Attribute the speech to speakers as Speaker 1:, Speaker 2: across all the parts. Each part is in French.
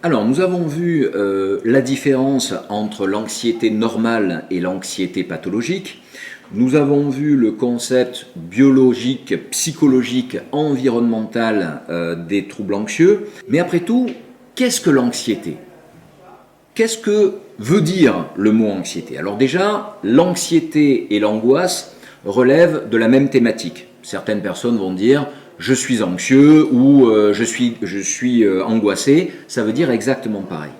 Speaker 1: Alors, nous avons vu la différence entre l'anxiété normale et l'anxiété pathologique. Nous avons vu le concept biologique, psychologique, environnemental des troubles anxieux. Mais après tout, qu'est-ce que l'anxiété? Qu'est-ce que veut dire le mot anxiété? Alors déjà, l'anxiété et l'angoisse relèvent de la même thématique. Certaines personnes vont dire je suis anxieux ou je suis angoissé, ça veut dire exactement pareil.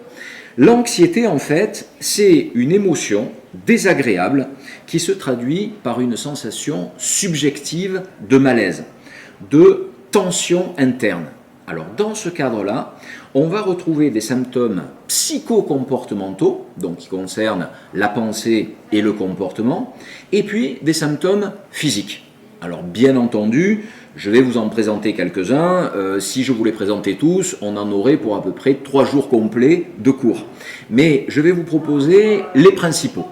Speaker 1: L'anxiété, en fait, c'est une émotion désagréable qui se traduit par une sensation subjective de malaise, de tension interne. Alors, dans ce cadre-là, on va retrouver des symptômes psychocomportementaux, donc qui concernent la pensée et le comportement, et puis des symptômes physiques. Alors, bien entendu, je vais vous en présenter quelques-uns. Si je vous les présentais tous, on en aurait pour à peu près 3 jours complets de cours. Mais je vais vous proposer les principaux.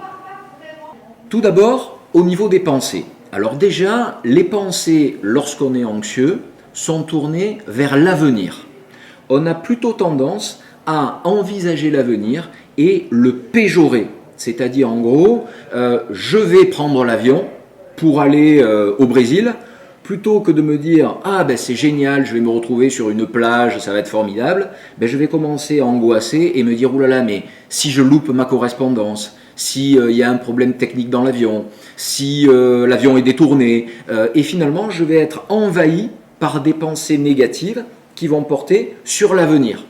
Speaker 1: Tout d'abord, au niveau des pensées. Alors déjà, les pensées, lorsqu'on est anxieux, sont tournées vers l'avenir. On a plutôt tendance à envisager l'avenir et le péjorer. C'est-à-dire, en gros, je vais prendre l'avion pour aller au Brésil, plutôt que de me dire « Ah, ben c'est génial, je vais me retrouver sur une plage, ça va être formidable », ben je vais commencer à angoisser et me dire « Ouh là là, mais si je loupe ma correspondance, si y a un problème technique dans l'avion, si l'avion est détourné », et finalement, je vais être envahi par des pensées négatives qui vont porter sur l'avenir.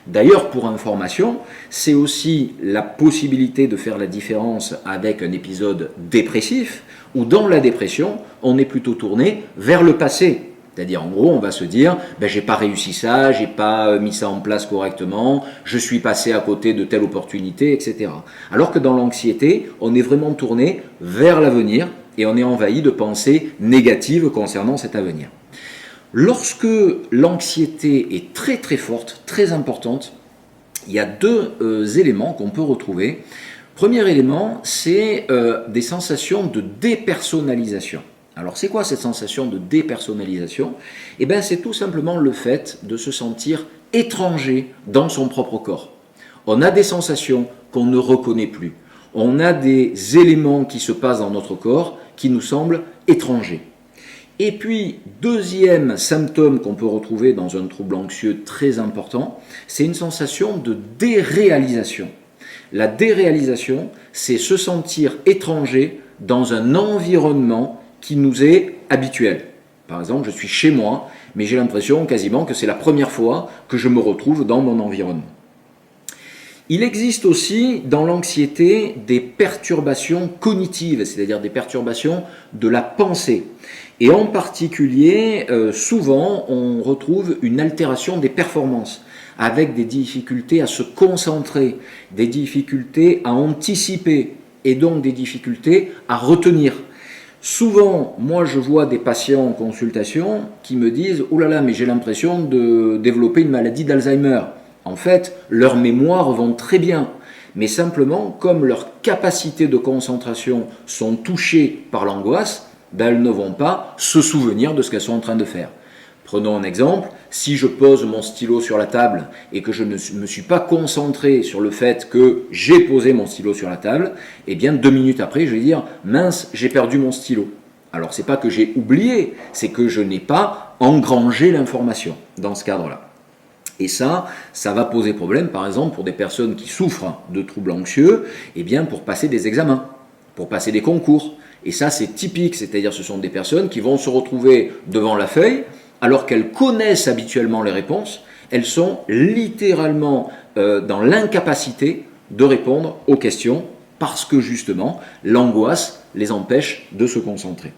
Speaker 1: D'ailleurs, pour information, c'est aussi la possibilité de faire la différence avec un épisode dépressif, où dans la dépression, on est plutôt tourné vers le passé. C'est-à-dire, en gros, on va se dire, ben, j'ai pas réussi ça, j'ai pas mis ça en place correctement, je suis passé à côté de telle opportunité, etc. Alors que dans l'anxiété, on est vraiment tourné vers l'avenir et on est envahi de pensées négatives concernant cet avenir. Lorsque l'anxiété est très très forte, très importante, il y a deux éléments qu'on peut retrouver. Premier élément, c'est des sensations de dépersonnalisation. Alors c'est quoi cette sensation de dépersonnalisation? Eh bien c'est tout simplement le fait de se sentir étranger dans son propre corps. On a des sensations qu'on ne reconnaît plus. On a des éléments qui se passent dans notre corps qui nous semblent étrangers. Et puis, deuxième symptôme qu'on peut retrouver dans un trouble anxieux très important, c'est une sensation de déréalisation. La déréalisation, c'est se sentir étranger dans un environnement qui nous est habituel. Par exemple, je suis chez moi, mais j'ai l'impression quasiment que c'est la première fois que je me retrouve dans mon environnement. Il existe aussi dans l'anxiété des perturbations cognitives, c'est-à-dire des perturbations de la pensée. Et en particulier, souvent, on retrouve une altération des performances, avec des difficultés à se concentrer, des difficultés à anticiper, et donc des difficultés à retenir. Souvent, moi je vois des patients en consultation qui me disent « Oh là là, mais j'ai l'impression de développer une maladie d'Alzheimer ». En fait, leurs mémoires vont très bien, mais simplement, comme leurs capacités de concentration sont touchées par l'angoisse, ben, elles ne vont pas se souvenir de ce qu'elles sont en train de faire. Prenons un exemple, si je pose mon stylo sur la table et que je ne me suis pas concentré sur le fait que j'ai posé mon stylo sur la table, eh bien 2 minutes après, je vais dire « mince, j'ai perdu mon stylo ». Alors, ce n'est pas que j'ai oublié, c'est que je n'ai pas engrangé l'information dans ce cadre-là. Et ça va poser problème, par exemple, pour des personnes qui souffrent de troubles anxieux, eh bien, pour passer des examens, pour passer des concours. Et ça, c'est typique, c'est-à-dire ce sont des personnes qui vont se retrouver devant la feuille, alors qu'elles connaissent habituellement les réponses, elles sont littéralement dans l'incapacité de répondre aux questions, parce que justement, l'angoisse les empêche de se concentrer.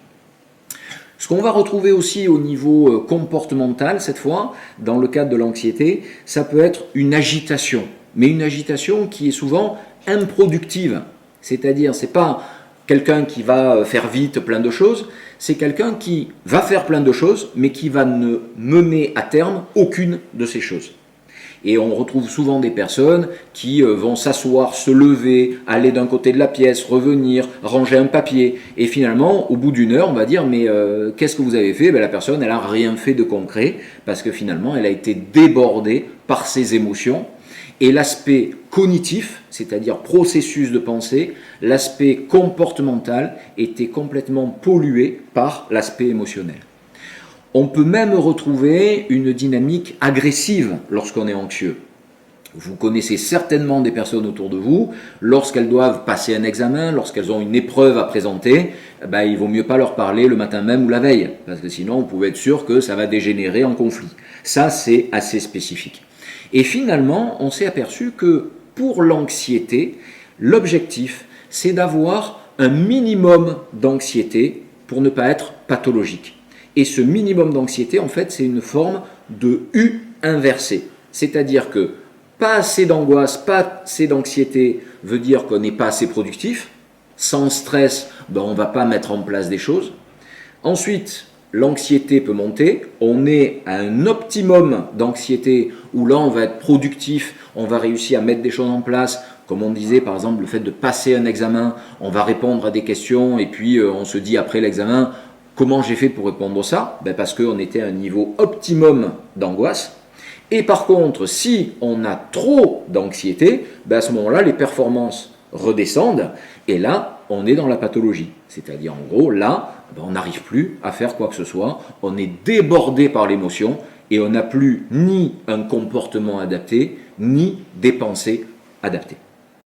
Speaker 1: Ce qu'on va retrouver aussi au niveau comportemental, cette fois, dans le cadre de l'anxiété, ça peut être une agitation, mais une agitation qui est souvent improductive. C'est-à-dire, ce n'est pas quelqu'un qui va faire vite plein de choses, c'est quelqu'un qui va faire plein de choses, mais qui va ne mener à terme aucune de ces choses. Et on retrouve souvent des personnes qui vont s'asseoir, se lever, aller d'un côté de la pièce, revenir, ranger un papier. Et finalement, au bout d'une heure, on va dire « mais qu'est-ce que vous avez fait ?» Ben, la personne, elle n'a rien fait de concret parce que finalement, elle a été débordée par ses émotions. Et l'aspect cognitif, c'est-à-dire processus de pensée, l'aspect comportemental était complètement pollué par l'aspect émotionnel. On peut même retrouver une dynamique agressive lorsqu'on est anxieux. Vous connaissez certainement des personnes autour de vous, lorsqu'elles doivent passer un examen, lorsqu'elles ont une épreuve à présenter, il vaut mieux pas leur parler le matin même ou la veille, parce que sinon vous pouvez être sûr que ça va dégénérer en conflit. Ça, c'est assez spécifique. Et finalement, on s'est aperçu que pour l'anxiété, l'objectif, c'est d'avoir un minimum d'anxiété pour ne pas être pathologique. Et ce minimum d'anxiété, en fait, c'est une forme de U inversé. C'est-à-dire que pas assez d'angoisse, pas assez d'anxiété veut dire qu'on n'est pas assez productif. Sans stress, on ne va pas mettre en place des choses. Ensuite, l'anxiété peut monter. On est à un optimum d'anxiété où là, on va être productif, on va réussir à mettre des choses en place. Comme on disait, par exemple, le fait de passer un examen, on va répondre à des questions et puis on se dit après l'examen, comment j'ai fait pour répondre à ça ? Parce qu'on était à un niveau optimum d'angoisse. Et par contre, si on a trop d'anxiété, à ce moment-là, les performances redescendent et là, on est dans la pathologie. C'est-à-dire, en gros, là, on n'arrive plus à faire quoi que ce soit, on est débordé par l'émotion et on n'a plus ni un comportement adapté, ni des pensées adaptées.